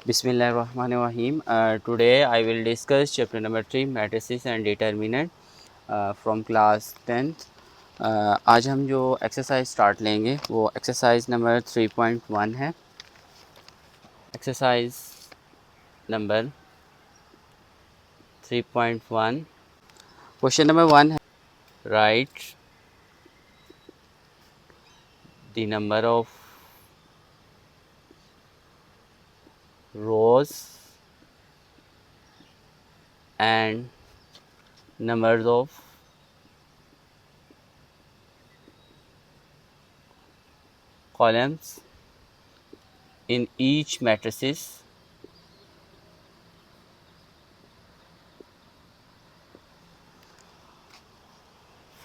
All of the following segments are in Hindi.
Bismillahirrahmanirrahim. Today I will discuss chapter number 3 matrices and determinant from class 10th. आज हम जो एक्सरसाइज स्टार्ट लेंगे वो एक्सरसाइज नंबर 3.1 है। एक्सरसाइज नंबर 3.1 क्वेश्चन नंबर 1 है write the number of rose and numbers of columns in each matrices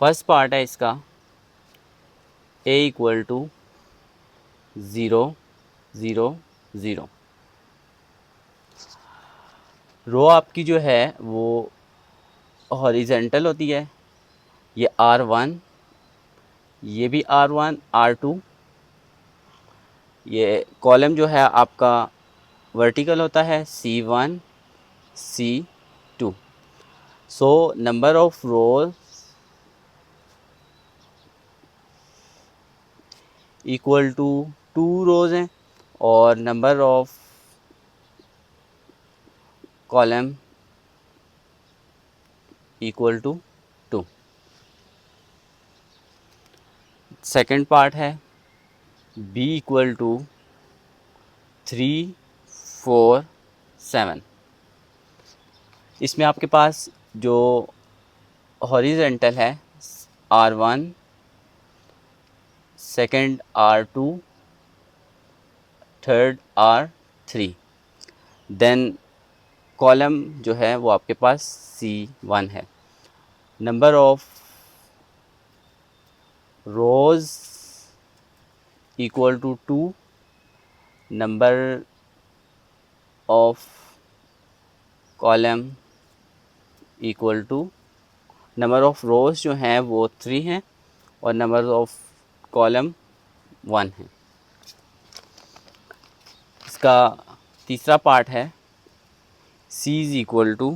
first part है इसका a इक्वल टू 0 0 0। रो आपकी जो है वो हॉरिजेंटल होती है, ये R1, ये भी R1 R2। ये कॉलम जो है आपका वर्टिकल होता है C1 C2। So number of rows equal to 2 rows हैं और number of column equal to 2। Second part है b इक्वल टू 3 4 7। इसमें आपके पास जो हॉरिजेंटल है R1, second R2, third R3, then column जो है वो आपके पास C1 है। Number of rows equal to 2, number of column equal to, number of rows जो हैं वो 3 हैं और नंबर ऑफ कॉलम 1 है। इसका तीसरा पार्ट है C is equal to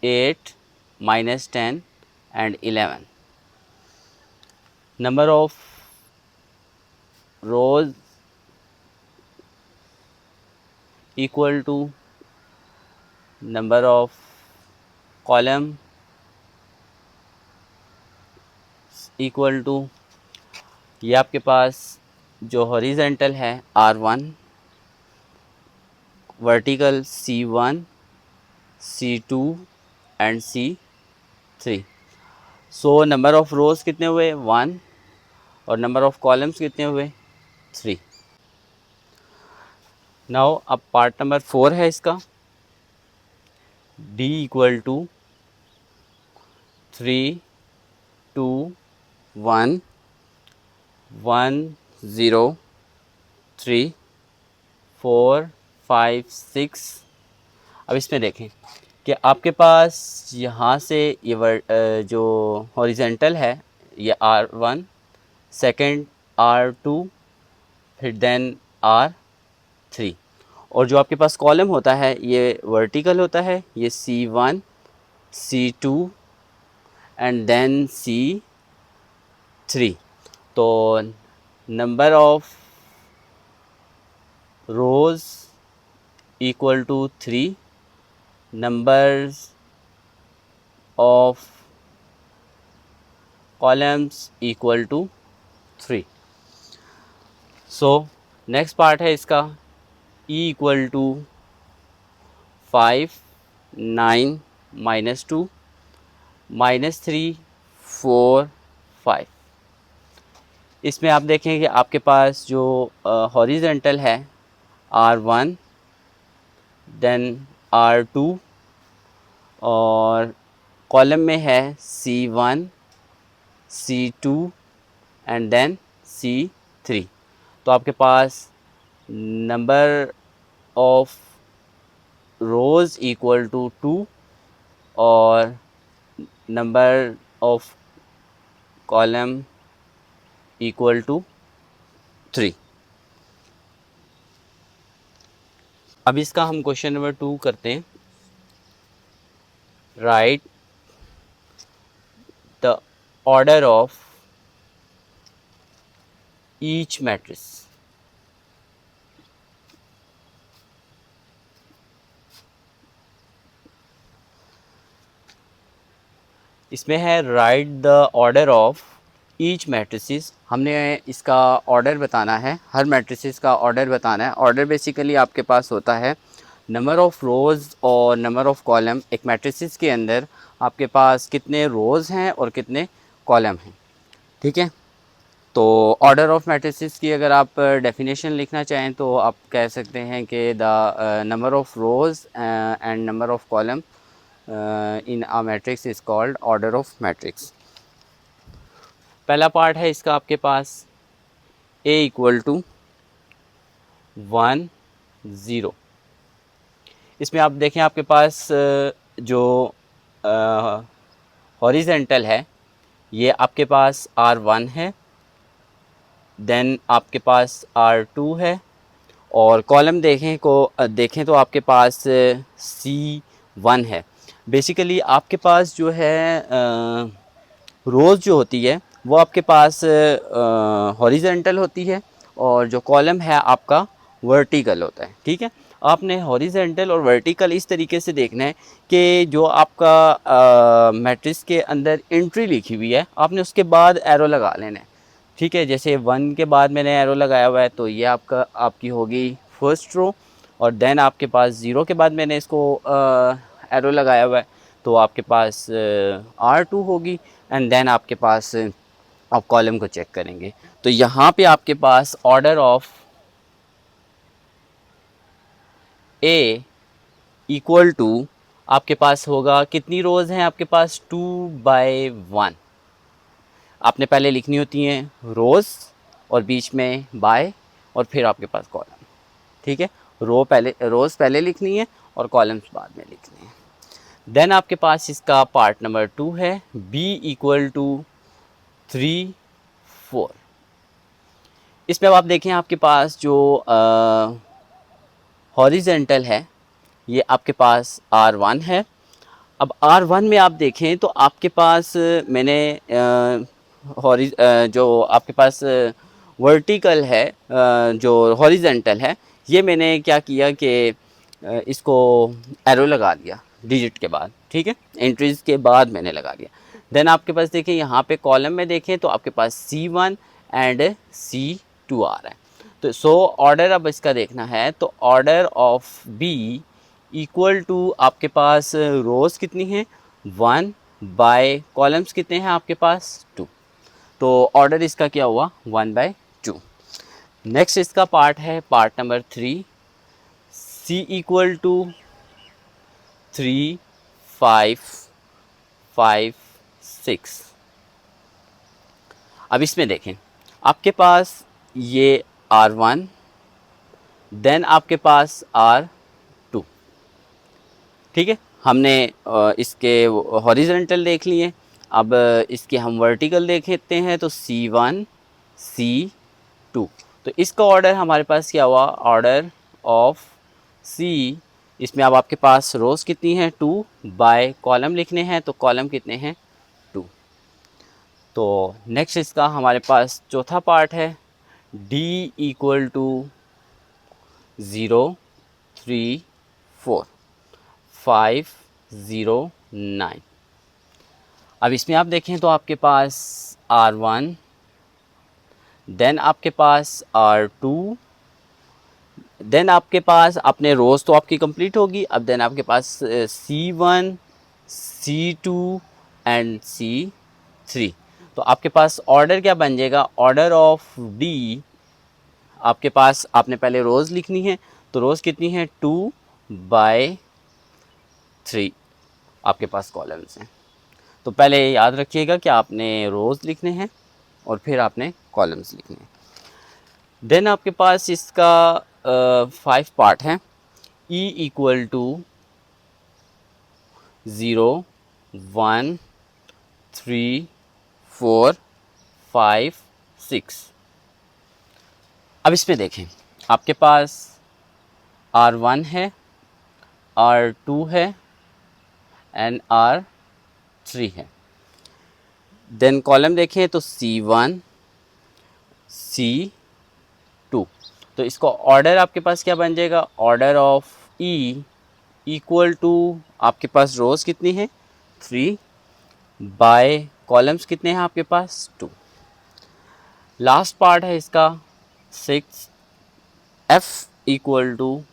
8 -10 and 11। Number of rows equal to number of column equal to, ये आपके पास जो हॉरिजेंटल है R1, vertical C1 C2 and C3। So number of rows कितने हुए 1 और नंबर ऑफ कॉलम्स कितने हुए 3। नाउ अब पार्ट नंबर 4 है इसका D इक्वल टू 3 2 1 1 0 3 4 5 6। अब इसमें देखें कि आपके पास यहाँ से ये जो हॉरिजेंटल है ये R1, सेकंड R2, फिर देन R3, और जो आपके पास कॉलम होता है ये वर्टिकल होता है, ये C1 C2 and then C3। तो number of rows equal to 3, numbers of columns equal to 3। so next part है इसका E equal to 5 9 -2 -3 4 5। इसमें आप देखें कि आपके पास जो हॉरिजेंटल है R1, देन R2 और कॉलम में है C1 C2 and then C3। तो आपके पास number of rows equal to 2 और number of column equal to 3। अब इसका हम क्वेश्चन नंबर 2 करते हैं। Write the order of each matrix. इसमें है write the order of each matrices. हमने इसका ऑर्डर बताना है, हर मैट्रिसेस का ऑर्डर बताना है। ऑर्डर बेसिकली आपके पास होता है नंबर ऑफ़ रोज़ और नंबर ऑफ़ कॉलम। एक मैट्रिसेस के अंदर आपके पास कितने रोज़ हैं और कितने कॉलम हैं, ठीक है। तो ऑर्डर ऑफ़ मैट्रिसेस की अगर आप डेफिनेशन लिखना चाहें तो आप कह सकते हैं कि the number of rows and number of column in a matrix is called order of matrix. पहला पार्ट है इसका आपके पास A इक्वल टू 1 0। इसमें आप देखें आपके पास जो हॉरिजेंटल है ये आपके पास R1 है, देन आपके पास R2 है, और कॉलम देखें तो आपके पास C1 है। बेसिकली आपके पास जो है रोज़ जो होती है वो आपके पास हॉरिजेंटल होती है, और जो कॉलम है आपका वर्टिकल होता है, ठीक है। आपने हॉरिजेंटल और वर्टिकल इस तरीके से देखना है कि जो आपका मैट्रिक्स के अंदर एंट्री लिखी हुई है आपने उसके बाद एरो लगा लेना है, ठीक है। जैसे 1 के बाद मैंने एरो लगाया हुआ है तो ये आपकी होगी फर्स्ट रो, और देन आपके पास 0 के बाद मैंने इसको एरो लगाया हुआ है तो आपके पास R2 होगी, एंड देन आपके पास आप कॉलम को चेक करेंगे तो यहाँ पे आपके पास order of A equal to आपके पास होगा, कितनी रोज़ हैं आपके पास, 2/1। आपने पहले लिखनी होती हैं रोज़ और बीच में बाय और फिर आपके पास कॉलम, ठीक है। रोज़ पहले लिखनी है और कॉलम्स बाद में लिखनी है। देन आपके पास इसका पार्ट नंबर 2 है B इक्वल टू 3 4। इसमें अब आप देखें आपके पास जो हॉरिजेंटल है ये आपके पास R1 है। अब R1 में आप देखें तो आपके पास मैंने जो आपके पास वर्टिकल है, जो हॉरिजेंटल है, ये मैंने क्या किया कि इसको एरो लगा दिया डिजिट के बाद, ठीक है, एंट्रीज के बाद मैंने लगा दिया। देन आपके पास देखें यहाँ पे कॉलम में देखें तो आपके पास C1 एंड C2 आ रहा है। तो ऑर्डर अब इसका देखना है तो order of B equal to आपके पास रोज़ कितनी हैं 1 बाय कॉलम्स कितने हैं आपके पास 2। तो ऑर्डर इसका क्या हुआ 1/2। नेक्स्ट इसका पार्ट है part number 3 C equal to 3 5 5 6। अब इसमें देखें आपके पास ये R1, देन आपके पास R2, ठीक है। हमने इसके हॉरिजॉन्टल देख लिए, अब इसके हम वर्टिकल देखते हैं तो C1 C2। तो इसका ऑर्डर हमारे पास क्या हुआ ऑर्डर ऑफ C। इसमें अब आपके पास रोज़ कितनी हैं 2 बाय कॉलम लिखने हैं तो कॉलम कितने हैं 2। तो नेक्स्ट इसका हमारे पास चौथा पार्ट है D इक्वल टू 0 3 4 5 0 9। अब इसमें आप देखें तो आपके पास R1, देन आपके पास R2, देन आपके पास अपने रोज़ तो आपकी कंप्लीट होगी। अब देन आपके पास C1 C2 एंड C3। तो आपके पास ऑर्डर क्या बन जाएगा ऑर्डर ऑफ D। आपके पास आपने पहले रोज़ लिखनी है तो रोज़ कितनी है 2/3 आपके पास कॉलम्स हैं। तो पहले याद रखिएगा कि आपने रोज़ लिखने हैं और फिर आपने कॉलम्स लिखने हैं। देन आपके पास इसका 5 पार्ट है E इक्वल टू 0 1 3 4 5 6। अब इसमें देखें आपके पास R1 है, R2 है एंड R3 है। देन कॉलम देखें तो C1 C2, तो इसको ऑर्डर आपके पास क्या बन जाएगा, order of E equal to आपके पास रोज कितनी है 3 बाय कॉलम्स कितने हैं आपके पास 2। लास्ट पार्ट है इसका 6, F इक्वल टू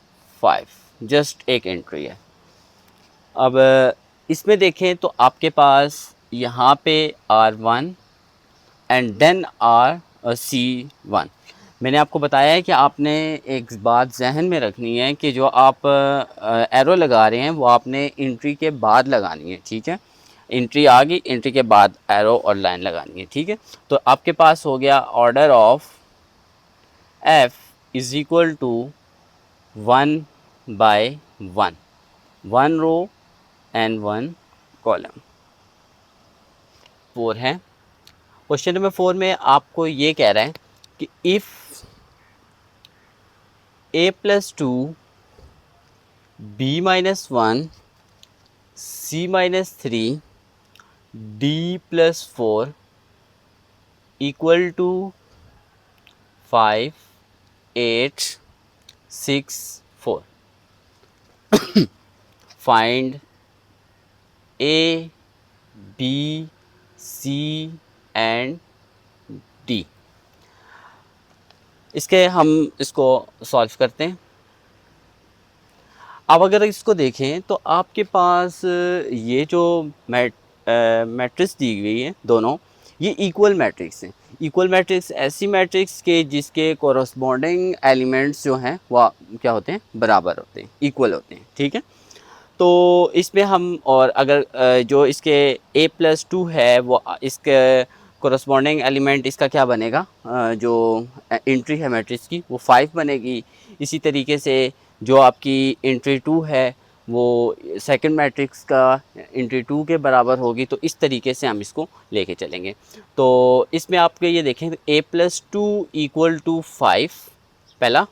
5, जस्ट एक एंट्री है। अब इसमें देखें तो आपके पास यहाँ पे R1 एंड देन C1। मैंने आपको बताया है कि आपने एक बात जहन में रखनी है कि जो आप एरो लगा रहे हैं वो आपने एंट्री के बाद लगानी है, ठीक है। एंट्री आ गई, एंट्री के बाद एरो और लाइन लगानी है, ठीक है। तो आपके पास हो गया order of F is equal to 1 by 1, 1 row and 1 column. 4 है। क्वेश्चन नंबर 4 में आपको ये कह रहा है कि if A+2 B-1 C-3 D+4 equal to 5 8 6 4, find A B C and D। इसके हम इसको सॉल्व करते हैं। अब अगर इसको देखें तो आपके पास ये जो मैट्रिक्स दी गई है दोनों, ये इक्वल मैट्रिक्स हैं। इक्वल मैट्रिक्स ऐसी मैट्रिक्स के जिसके कोरस्पॉन्डिंग एलिमेंट्स जो हैं वह क्या होते हैं, बराबर होते हैं, इक्वल होते हैं, ठीक है। तो इसमें हम, और अगर जो इसके A+2 है वो इसके कोरस्पॉन्डिंग एलिमेंट इसका क्या बनेगा, जो एंट्री है मैट्रिक्स की वो 5 बनेगी। इसी तरीके से जो आपकी एंट्री 2 है वो सेकंड मैट्रिक्स का एंट्री 2 के बराबर होगी। तो इस तरीके से हम इसको लेके चलेंगे। तो इसमें आपके ये देखें A+2 इक्वल टू 5, पहली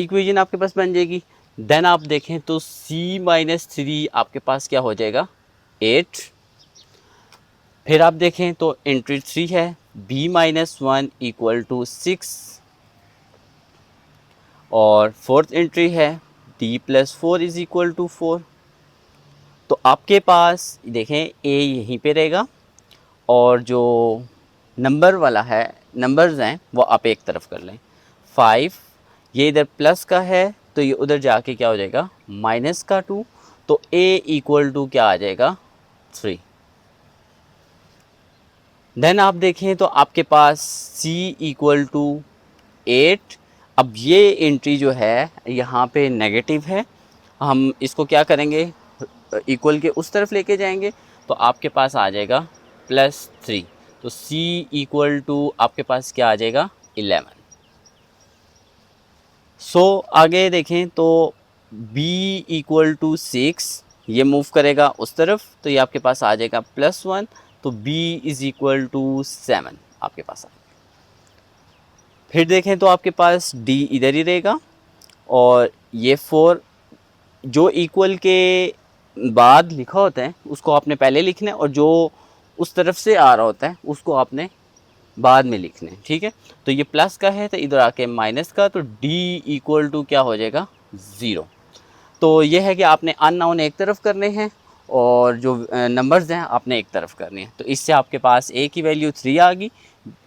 इक्वेशन आपके पास बन जाएगी। देन आप देखें तो C-3 आपके पास क्या हो जाएगा 8। फिर आप देखें तो एंट्री 3 है B-1 इक्वल टू 6, और फोर्थ एंट्री है D+4 इज इक्वल टू 4। तो आपके पास देखें A यहीं पे रहेगा और जो नंबर वाला है, नंबर्स हैं वो आप एक तरफ कर लें। 5 ये इधर प्लस का है तो ये उधर जाके क्या हो जाएगा माइनस का 2। तो A इक्वल टू क्या आ जाएगा 3। देन आप देखें तो आपके पास C इक्वल टू 8। अब ये एंट्री जो है यहाँ पे नेगेटिव है, हम इसको क्या करेंगे इक्वल के उस तरफ लेके जाएंगे तो आपके पास आ जाएगा +3। तो C इक्वल टू आपके पास क्या आ जाएगा 11। आगे देखें तो B इक्वल टू 6, ये मूव करेगा उस तरफ तो ये आपके पास आ जाएगा +1। तो B इज़ इक्वल टू 7 आपके पास आ। फिर देखें तो आपके पास D इधर ही रहेगा और ये 4 जो इक्वल के बाद लिखा होता है उसको आपने पहले लिखना है, और जो उस तरफ से आ रहा होता है उसको आपने बाद में लिखना है, ठीक है। तो ये प्लस का है तो इधर आके माइनस का, तो D इक्वल टू क्या हो जाएगा 0। तो ये है कि आपने अननोन एक तरफ करने हैं और जो नंबर्स हैं आपने एक तरफ करने हैं। तो इससे आपके पास A की वैल्यू 3 आ गई,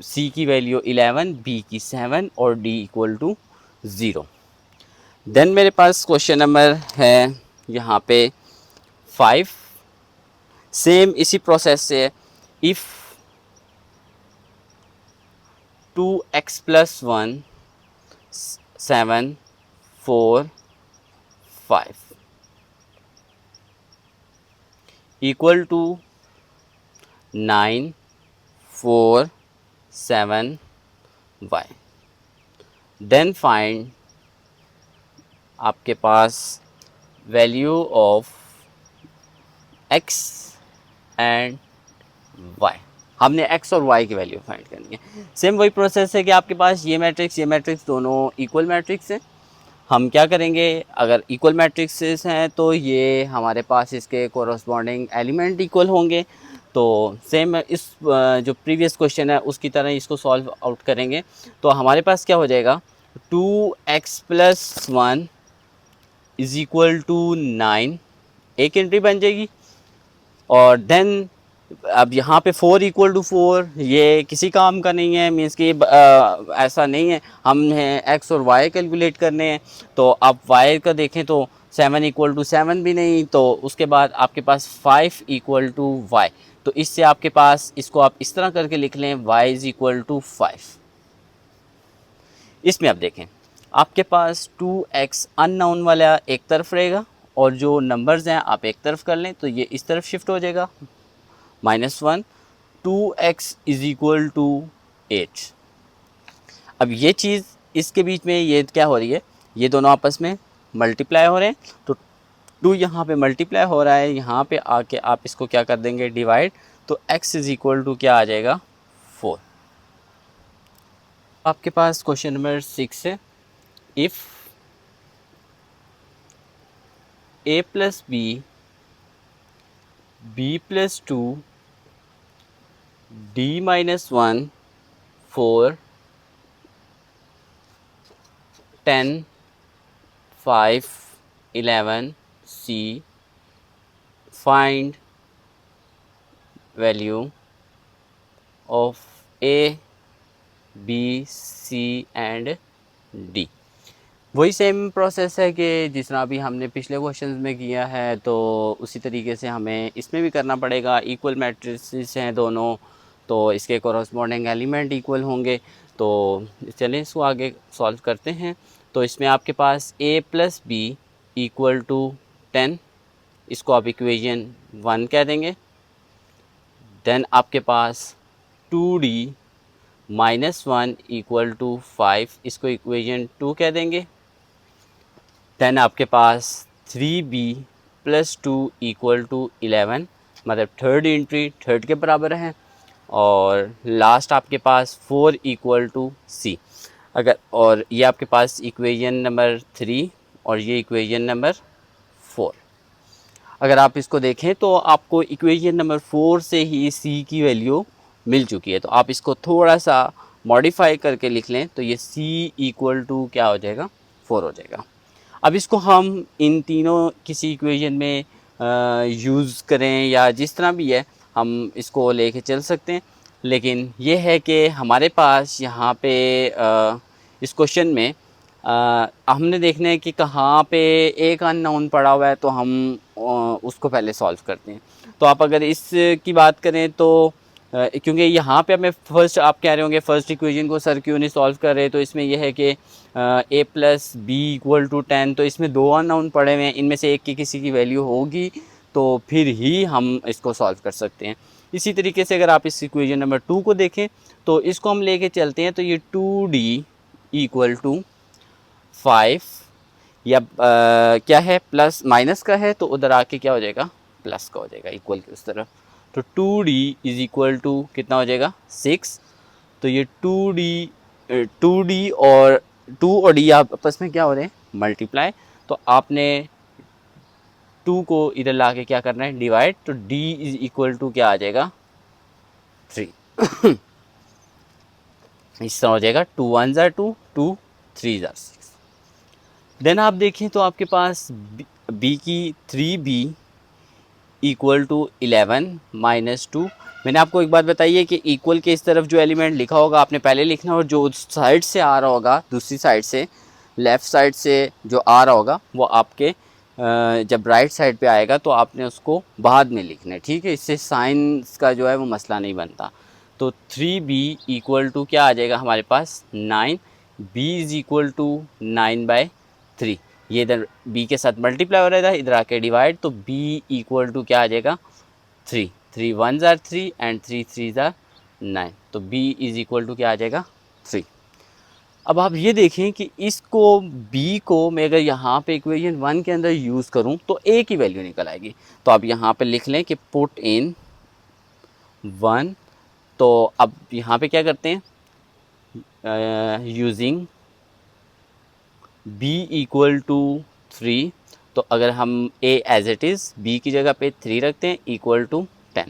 C की वैल्यू 11, B की 7 और D इक्वल टू 0। देन मेरे पास क्वेश्चन नंबर है यहाँ पे 5, सेम इसी प्रोसेस से if 2x + 1 7 4 5 equal to 9 4 7 y, then find आपके पास value of x and y। हमने x और y की वैल्यू फाइंड करनी है। सेम वही प्रोसेस है कि आपके पास ये मैट्रिक्स दोनों इक्वल मैट्रिक्स हैं। हम क्या करेंगे, अगर इक्वल मैट्रिक्सेस हैं तो ये हमारे पास इसके कोरस्पॉन्डिंग एलिमेंट इक्वल होंगे। तो सेम इस जो प्रीवियस क्वेश्चन है उसकी तरह इसको सॉल्व आउट करेंगे। तो हमारे पास क्या हो जाएगा, 2x+1 इज इक्वल टू 9, एक एंट्री बन जाएगी। और देन अब यहाँ पे 4 इक्वल टू 4 ये किसी काम का नहीं है, मीन्स कि ऐसा नहीं है, हमने एक्स और वाई कैलकुलेट करने हैं। तो आप वाई का देखें तो 7 इक्वल टू 7 भी नहीं, तो उसके बाद आपके पास 5 इक्वल टू वाई। तो इससे आपके पास, इसको आप इस तरह करके लिख लें, y इज इक्वल टू 5। इसमें आप देखें आपके पास 2x अननोन वाला एक तरफ रहेगा और जो नंबर्स हैं आप एक तरफ कर लें तो ये इस तरफ शिफ्ट हो जाएगा, -1, 2x इज इक्वल टू 8। अब ये चीज़ इसके बीच में ये क्या हो रही है, ये दोनों आपस में मल्टीप्लाई हो रहे हैं। तो 2 यहाँ पे मल्टीप्लाई हो रहा है, यहाँ पे आके आप इसको क्या कर देंगे, डिवाइड। तो x इज इक्वल टू क्या आ जाएगा, 4। आपके पास क्वेश्चन नंबर 6 है, if a plus B, b+2, d-1, 4, 10, 5, 11, c, find value of a, b, c and d। वही सेम प्रोसेस है कि जिस तरह अभी हमने पिछले क्वेश्चंस में किया है, तो उसी तरीके से हमें इसमें भी करना पड़ेगा। इक्वल मैट्रिसेस हैं दोनों, तो इसके कोरस्पॉन्डिंग एलिमेंट इक्वल होंगे। तो चलें इसको आगे सॉल्व करते हैं। तो इसमें आपके पास a plus B equal to 10, इसको आप इक्वेशन 1 कह देंगे। देन आपके पास 2d -1 इक्वल टू 5, इसको इक्वेशन 2 कह देंगे। देन आपके पास 3b + 2 इक्वल टू 11, मतलब थर्ड एंट्री थर्ड के बराबर है। और लास्ट आपके पास 4 इक्वल टू c। अगर, और ये आपके पास इक्वेशन नंबर 3 और ये इक्वेशन नंबर 4। अगर आप इसको देखें तो आपको इक्वेशन नंबर 4 से ही c की वैल्यू मिल चुकी है। तो आप इसको थोड़ा सा मॉडिफाई करके लिख लें तो ये c इक्वल टू क्या हो जाएगा, 4 हो जाएगा। अब इसको हम इन तीनों किसी इक्वेशन में यूज़ करें या जिस तरह भी है हम इसको लेके चल सकते हैं। लेकिन ये है कि हमारे पास यहाँ पे इस क्वेश्चन में हमने देखना है कि कहाँ पे एक अननोन पड़ा हुआ है, तो हम उसको पहले सॉल्व करते हैं। तो आप अगर इस की बात करें तो क्योंकि यहाँ पे हमें फर्स्ट, आप कह रहे होंगे फर्स्ट इक्वेशन को सर क्यों नहीं सॉल्व कर रहे, तो इसमें यह है कि a plus B equal to 10, तो इसमें 2 अननोन पड़े हुए हैं, इनमें से एक की किसी की वैल्यू होगी तो फिर ही हम इसको सॉल्व कर सकते हैं। इसी तरीके से अगर आप इस इक्वेशन नंबर 2 को देखें तो इसको हम लेके चलते हैं, तो ये 2d इक्वल टू 5, या क्या है, प्लस माइनस का है तो उधर आके क्या हो जाएगा, प्लस का हो जाएगा, इक्वल की उस तरफ। तो 2d इज इक्वल टू कितना हो जाएगा, 6। तो ये 2d और 2 और d आपस में क्या हो रहे हैं, मल्टीप्लाई। तो आपने 2 को इधर ला के क्या करना है, डिवाइड। तो d इज इक्वल टू क्या आ जाएगा, 3। इस तरह हो जाएगा, 2 1 ज़ा 2, 2 3 ज़ा 6। देन आप देखें तो आपके पास b की 3b इक्वल टू 11 -2। मैंने आपको एक बात बताई है कि इक्वल के इस तरफ जो एलिमेंट लिखा होगा आपने पहले लिखना, और जो साइड से आ रहा होगा, दूसरी साइड से, लेफ़्ट साइड से जो आ रहा होगा वो आपके जब राइट साइड पे आएगा तो आपने उसको बाद में लिखना है, ठीक है। इससे साइंस का जो है वो मसला नहीं बनता। तो 3b इक्वल टू क्या आ जाएगा हमारे पास, 9। b is equal to 9/3। ये इधर b के साथ मल्टीप्लाई हो रहा था, इधर आके डिवाइड। तो b इक्वल टू क्या आ जाएगा, 3। 3 1 ज़ा 3 एंड 3 3 ज़ा 9। तो b इज़ इक्वल टू क्या आ जाएगा, 3। अब आप ये देखें कि इसको b को मैं अगर यहाँ पे इक्वेशन 1 के अंदर यूज़ करूँ तो a की वैल्यू निकल आएगी। तो आप यहाँ पे लिख लें कि पुट इन 1। तो अब यहाँ पे क्या करते हैं, यूजिंग b इक्वल टू 3, तो अगर हम a as it is b की जगह पे 3 रखते हैं इक्वल टू 10,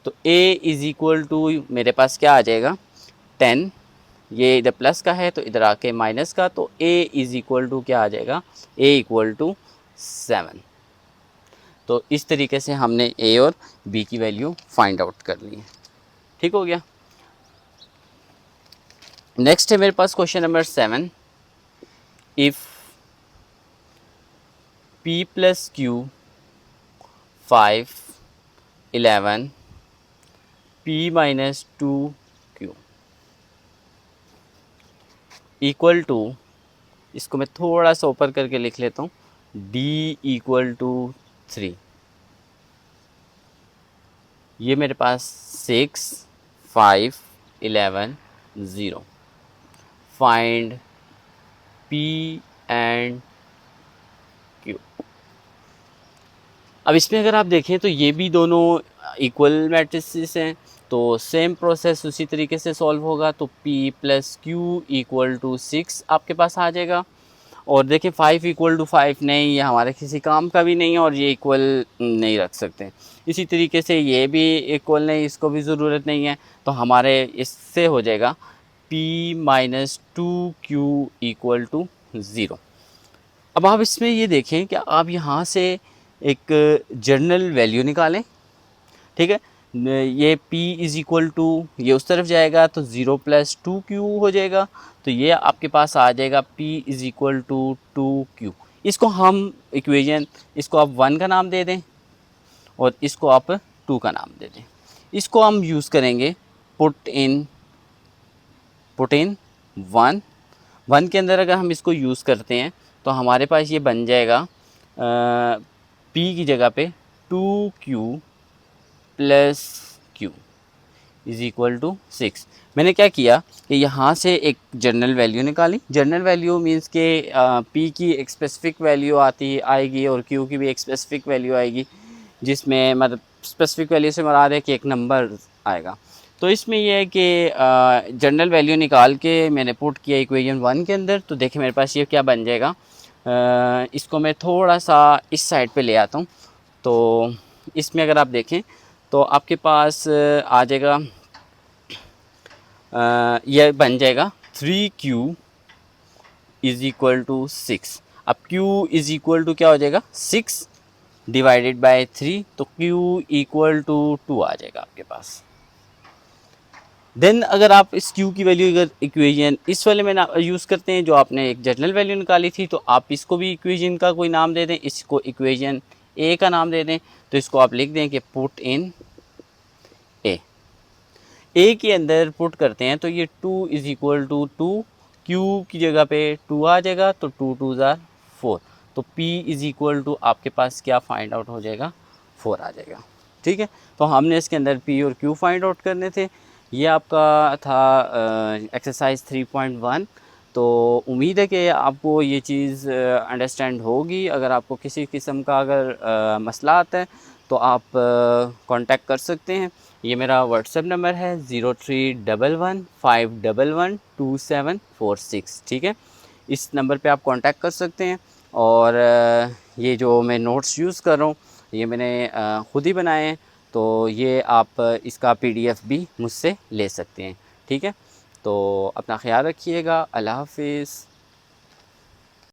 तो a इज़ इक्वल टू मेरे पास क्या आ जाएगा 10, ये इधर प्लस का है तो इधर आके माइनस का, तो a इज़ इक्वल टू क्या आ जाएगा a इक्वल टू 7। तो इस तरीके से हमने a और b की वैल्यू फाइंड आउट कर ली है। ठीक हो गया। नेक्स्ट है मेरे पास question number 7, if p plus q 5 11 p minus 2q equal to, इसको मैं थोड़ा सा ऊपर करके लिख लेता हूँ, d इक्वल टू 3। ये मेरे पास 6 5 11 0। Find p and q। अब इसमें अगर आप देखें तो ये भी दोनों इक्वल मैट्रिसेस हैं, तो सेम प्रोसेस उसी तरीके से सॉल्व होगा। तो p plus q equal to 6 आपके पास आ जाएगा। और देखिए 5 इक्वल टू 5 नहीं, ये हमारे किसी काम का भी नहीं है और ये इक्वल नहीं रख सकते। इसी तरीके से ये भी इक्वल नहीं, इसको भी ज़रूरत नहीं है, तो हमारे इससे हो जाएगा p minus 2q equal to 0। अब आप इसमें ये देखें कि आप यहाँ से एक जर्नल वैल्यू निकालें। ठीक है, ये p इज़ इक्वल टू, ये उस तरफ जाएगा तो 0 प्लस 2q हो जाएगा, तो ये आपके पास आ जाएगा p is equal to 2q। इसको हम इक्वेशन, इसको आप 1 का नाम दे दें और इसको आप 2 का नाम दे दें। इसको हम यूज़ करेंगे पुट इन 1 के अंदर अगर हम इसको यूज़ करते हैं तो हमारे पास ये बन जाएगा p की जगह पे 2q plus q is equal to 6। मैंने क्या किया कि यहाँ से एक जर्नल वैल्यू निकाली। जर्नल वैल्यू मीन्स के p की एक स्पेसिफिक वैल्यू आएगी और q की भी एक स्पेसिफिक वैल्यू आएगी, जिसमें मतलब स्पेसिफिक वैल्यू से मुराद है कि एक नंबर आएगा। तो इसमें यह है कि जनरल वैल्यू निकाल के मैंने पुट किया इक्वेशन 1 के अंदर। तो देखिए मेरे पास ये क्या बन जाएगा, इसको मैं थोड़ा सा इस साइड पे ले आता हूँ। तो इसमें अगर आप देखें तो आपके पास आ जाएगा, यह बन जाएगा 3q इज़ इक्वल टू 6। अब q इज़ इक्वल टू क्या हो जाएगा 6 डिवाइडेड बाय 3, तो q इक्वल टू 2 आ जाएगा आपके पास। देन अगर आप इस q की वैल्यू अगर इक्वेशन इस वाले में यूज़ करते हैं जो आपने एक जनरल वैल्यू निकाली थी, तो आप इसको भी इक्वेशन का कोई नाम दे दें, इसको इक्वेशन a का नाम दे दें। तो इसको आप लिख दें कि पुट इन a के अंदर पुट करते हैं तो ये 2 इज़ इक्वल टू 2, q की जगह पे 2 आ जाएगा, तो 2 2 ज़ार 4, तो p इज़ इक्वल टू आपके पास क्या फाइंड आउट हो जाएगा 4 आ जाएगा। ठीक है, तो हमने इसके अंदर p और q फाइंड आउट करने थे। ये आपका था एक्सरसाइज 3.1। तो उम्मीद है कि आपको ये चीज़ अंडरस्टैंड होगी। अगर आपको किसी किस्म का अगर मसला आता है तो आप कांटेक्ट कर सकते हैं। ये मेरा व्हाट्सएप नंबर है 031151124746। ठीक है, इस नंबर पे आप कांटेक्ट कर सकते हैं। और ये जो मैं नोट्स यूज़ कर रहा हूँ ये मैंने ख़ुद ही बनाए हैं, तो ये आप इसका PDF भी मुझसे ले सकते हैं। ठीक है, तो अपना ख्याल रखिएगा। अल्लाह हाफिज़।